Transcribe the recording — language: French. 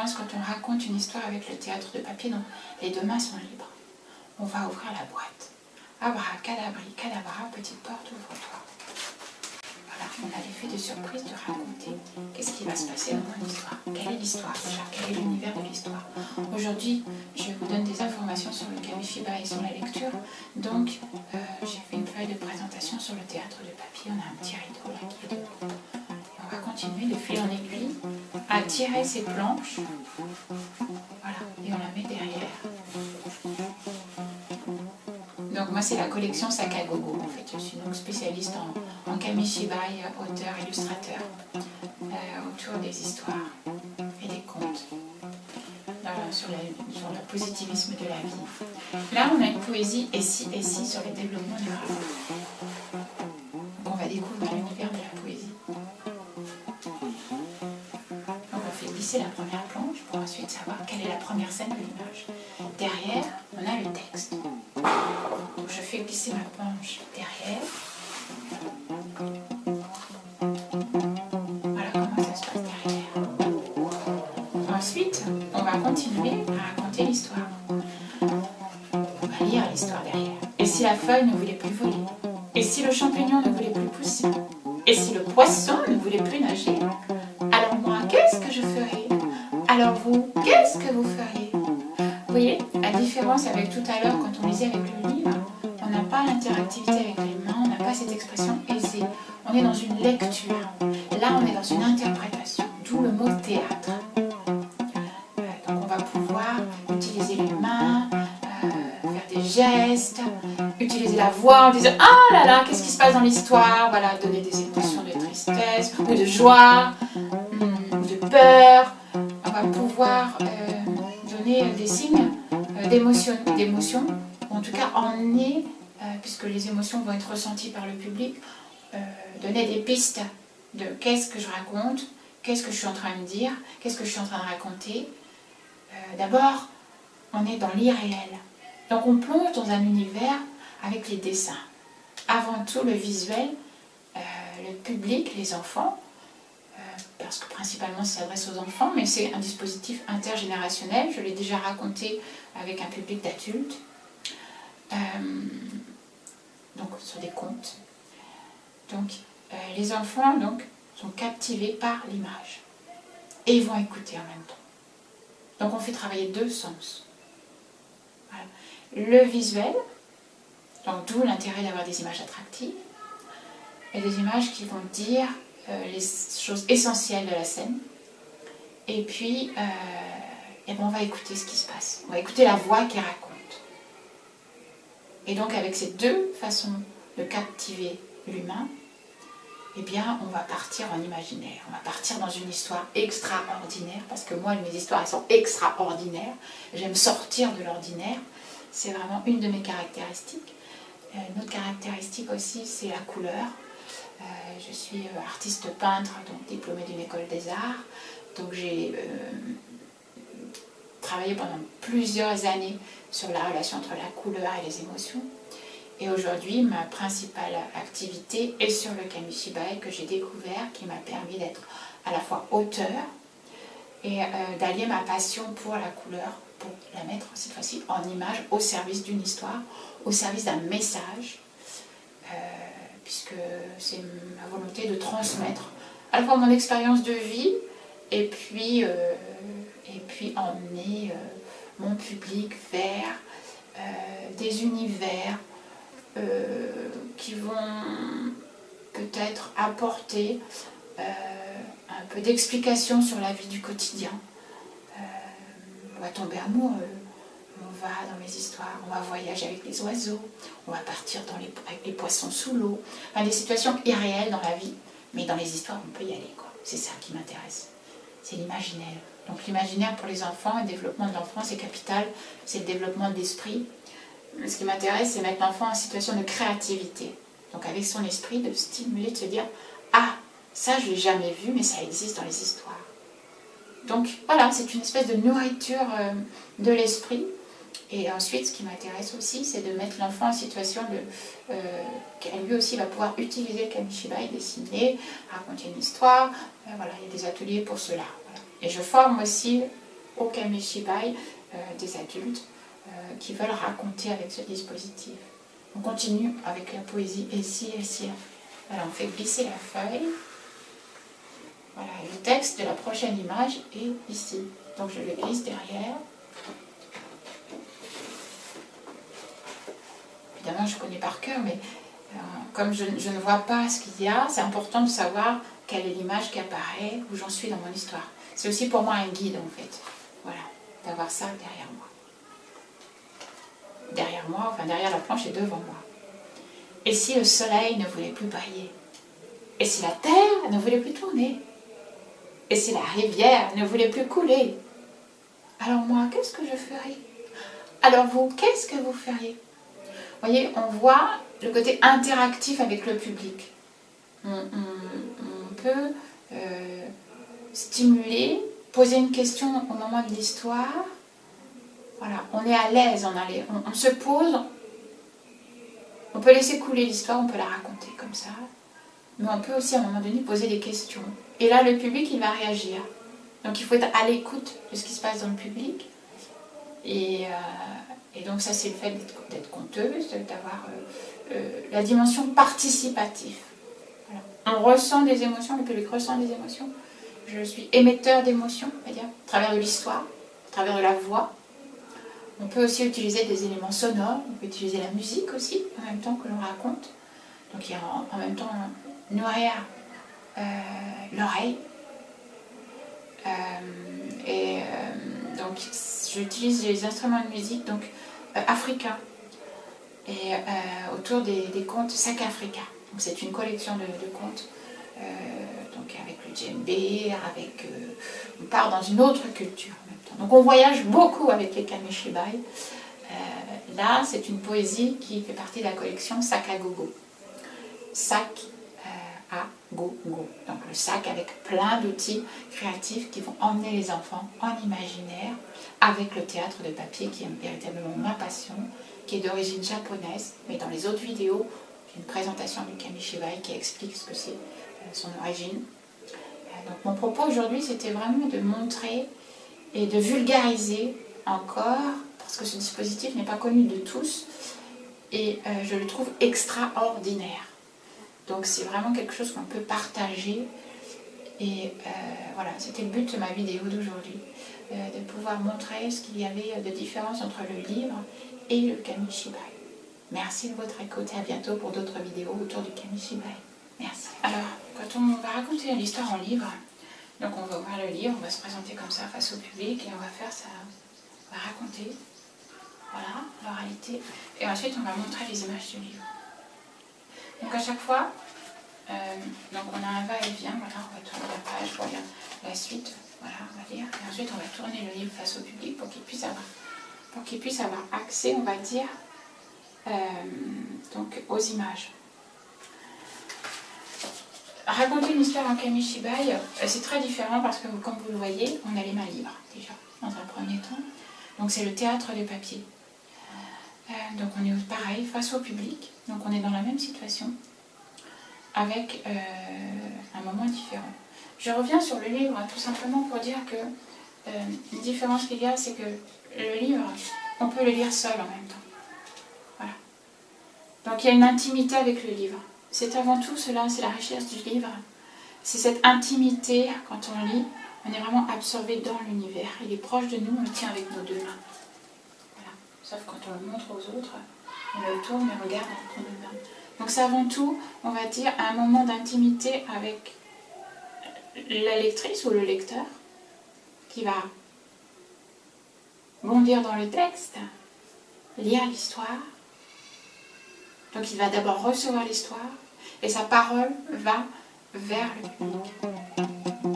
différence quand on raconte une histoire avec le théâtre de papier. Donc, les deux mains sont libres. On va ouvrir la boîte. Abracadabri, cadabra, petite porte, ouvre-toi. Voilà, on a l'effet de surprise de raconter. Qu'est-ce qui va se passer dans mon histoire? Quelle est l'histoire déjà? Quel est l'univers de l'histoire? Aujourd'hui, je vous donne des informations sur le Kamishiba et sur la lecture. Donc, j'ai fait une feuille de présentation sur le théâtre de papier. On a un petit rideau là qui est dedans. Et on va continuer de fil en aiguille à tirer ces planches. Voilà, et on la met derrière. Donc moi c'est la collection Sakagogo en fait, je suis donc spécialiste en kamishibai, auteur, illustrateur, autour des histoires et des contes, sur le positivisme de la vie. Là on a une poésie et si sur le développement durable. Donc on va découvrir l'univers de la poésie. Donc on fait glisser la première planche pour ensuite savoir quelle est la première scène de l'image. Derrière, on a le texte. Donc je fais glisser ma planche derrière. Voilà comment ça se passe derrière. Ensuite, on va continuer à raconter l'histoire. On va lire l'histoire derrière. Et si la feuille ne voulait plus voler? Et si le champignon ne voulait plus pousser? Et si le poisson ne voulait plus nager? Alors moi, qu'est-ce que je ferais? Alors vous, qu'est-ce que vous feriez? Vous voyez, la différence avec tout à l'heure, quand on lisait avec le livre, on n'a pas l'interactivité avec les mains, on n'a pas cette expression aisée. On est dans une lecture. Là, on est dans une interprétation, d'où le mot théâtre. Donc on va pouvoir utiliser les mains, faire des gestes, utiliser la voix en disant « Ah là là, qu'est-ce qui se passe dans l'histoire ?» Voilà, donner des émotions de tristesse, ou de joie, ou de peur. On va pouvoir donner des signes d'émotion, ou en tout cas emmener, puisque les émotions vont être ressenties par le public, donner des pistes de qu'est-ce que je raconte, qu'est-ce que je suis en train de dire, qu'est-ce que je suis en train de raconter. D'abord, on est dans l'irréel. Donc on plonge dans un univers avec les dessins. Avant tout le visuel, le public, les enfants, parce que principalement ça s'adresse aux enfants, mais c'est un dispositif intergénérationnel, je l'ai déjà raconté avec un public d'adultes, donc sur des contes. Donc les enfants donc, sont captivés par l'image, et ils vont écouter en même temps. Donc on fait travailler deux sens. Voilà. Le visuel, donc d'où l'intérêt d'avoir des images attractives, et des images qui vont dire les choses essentielles de la scène. Et puis, ben on va écouter ce qui se passe. On va écouter la voix qui raconte. Et donc, avec ces deux façons de captiver l'humain, eh bien, on va partir en imaginaire. On va partir dans une histoire extraordinaire, parce que moi, mes histoires, elles sont extraordinaires. J'aime sortir de l'ordinaire. C'est vraiment une de mes caractéristiques. Une autre caractéristique aussi, c'est la couleur. Je suis artiste peintre, donc diplômée d'une école des arts. Donc j'ai travaillé pendant plusieurs années sur la relation entre la couleur et les émotions. Et aujourd'hui, ma principale activité est sur le kamishibai que j'ai découvert, qui m'a permis d'être à la fois auteur et d'allier ma passion pour la couleur, pour la mettre cette fois-ci en image au service d'une histoire, au service d'un message. Puisque c'est ma volonté de transmettre à la fois mon expérience de vie et puis emmener mon public vers des univers qui vont peut-être apporter un peu d'explication sur la vie du quotidien. On va tomber amoureux. On va dans mes histoires, on va voyager avec les oiseaux, on va partir avec les poissons sous l'eau. Enfin, des situations irréelles dans la vie, mais dans les histoires, on peut y aller, quoi. C'est ça qui m'intéresse. C'est l'imaginaire. Donc l'imaginaire pour les enfants, le développement de l'enfant, c'est capital, c'est le développement de l'esprit. Ce qui m'intéresse, c'est mettre l'enfant en situation de créativité. Donc avec son esprit, de stimuler, de se dire « Ah, ça je ne l'ai jamais vu, mais ça existe dans les histoires. » Donc voilà, c'est une espèce de nourriture de l'esprit. Et ensuite, ce qui m'intéresse aussi, c'est de mettre l'enfant en situation qu'elle lui aussi va pouvoir utiliser le kamishibai, dessiner, raconter une histoire. Voilà, il y a des ateliers pour cela. Voilà. Et je forme aussi au Kamishibai des adultes qui veulent raconter avec ce dispositif. On continue avec la poésie ici et ici. Alors on fait glisser la feuille. Voilà, le texte de la prochaine image est ici. Donc je le glisse derrière. Évidemment, je connais par cœur, mais comme je ne vois pas ce qu'il y a, c'est important de savoir quelle est l'image qui apparaît, où j'en suis dans mon histoire. C'est aussi pour moi un guide, en fait. Voilà, d'avoir ça derrière moi. Derrière moi, enfin derrière la planche et devant moi. Et si le soleil ne voulait plus briller? Et si la terre ne voulait plus tourner? Et si la rivière ne voulait plus couler? Alors moi, qu'est-ce que je ferais? Alors vous, qu'est-ce que vous feriez? Vous voyez, on voit le côté interactif avec le public. On peut stimuler, poser une question au moment de l'histoire. Voilà, on est à l'aise, on se pose, on peut laisser couler l'histoire, on peut la raconter comme ça. Mais on peut aussi à un moment donné poser des questions. Et là, le public, il va réagir. Donc il faut être à l'écoute de ce qui se passe dans le public. Et donc ça, c'est le fait d'être conteuse, d'avoir la dimension participative. Voilà. On ressent des émotions, le public ressent des émotions. Je suis émetteur d'émotions, c'est-à-dire à travers de l'histoire, à travers de la voix. On peut aussi utiliser des éléments sonores, on peut utiliser la musique aussi, en même temps que l'on raconte. Donc il y a en même temps nourrir l'oreille. Donc j'utilise les instruments de musique donc, africains et autour des contes Sac Africa. Donc c'est une collection de contes donc avec le djembé, on part dans une autre culture en même temps. Donc on voyage beaucoup avec les Kamishibai. Là c'est une poésie qui fait partie de la collection Sac à Gogo. Sac à Gogo. Donc le sac avec plein d'outils créatifs qui vont emmener les enfants en imaginaire avec le théâtre de papier qui est véritablement ma passion, qui est d'origine japonaise, mais dans les autres vidéos, j'ai une présentation du Kamishibai qui explique ce que c'est son origine. Donc mon propos aujourd'hui, c'était vraiment de montrer et de vulgariser encore, parce que ce dispositif n'est pas connu de tous, et je le trouve extraordinaire. Donc c'est vraiment quelque chose qu'on peut partager. Et voilà, c'était le but de ma vidéo d'aujourd'hui, de pouvoir montrer ce qu'il y avait de différence entre le livre et le Kamishibai. Merci de votre écoute et à bientôt pour d'autres vidéos autour du Kamishibai. Merci. Alors, quand on va raconter l'histoire en livre, donc on va ouvrir le livre, on va se présenter comme ça face au public et on va faire ça, on va raconter, voilà, l'oralité, et ensuite on va montrer les images du livre. Donc à chaque fois, donc on a un va-et-vient, voilà, on va tourner la page, voilà, la suite, voilà, on va lire, et ensuite on va tourner le livre face au public pour qu'il puisse avoir accès, on va dire, donc aux images. Raconter une histoire en Kamishibai, c'est très différent parce que, comme vous le voyez, on a les mains libres, déjà, dans un premier temps. Donc c'est le théâtre de papier. Donc on est pareil, face au public, donc on est dans la même situation, avec un moment différent. Je reviens sur le livre, tout simplement pour dire que une différence qu'il y a, c'est que le livre, on peut le lire seul en même temps. Voilà. Donc il y a une intimité avec le livre. C'est avant tout cela, c'est la richesse du livre. C'est cette intimité, quand on lit, on est vraiment absorbé dans l'univers. Il est proche de nous, on le tient avec nos deux mains. Voilà. Sauf quand on le montre aux autres, on le tourne et regarde avec nos deux mains. Donc c'est avant tout, on va dire, un moment d'intimité avec la lectrice ou le lecteur qui va bondir dans le texte, lire l'histoire. Donc il va d'abord recevoir l'histoire et sa parole va vers le public.